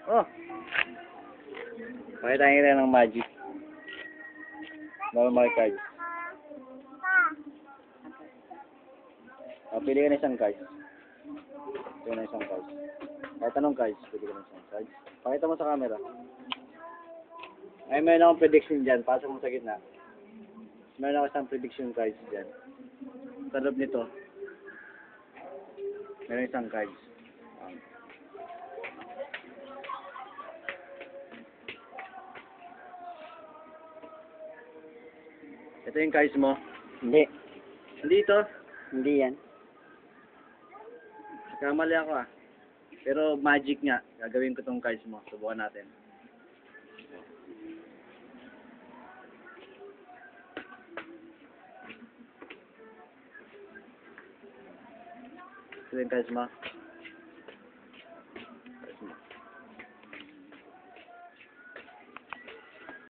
Oh! Pakita nyo rin ng magic. Normal cards. Pili ka na isang cards. Pili na isang cards. Kahit anong cards, pili ka na isang cards. Pakita mo sa camera. Ay, meron akong prediction dyan. Pasok mo sa gitna. Meron ako isang prediction cards dyan. Sa loob nito, meron isang cards. Ito yung cards mo. Hindi. Hindi ito. Hindi yan. Kamali ako ah. Pero magic nga. Gagawin ko tong cards mo. Subukan natin. Ito yung cards mo.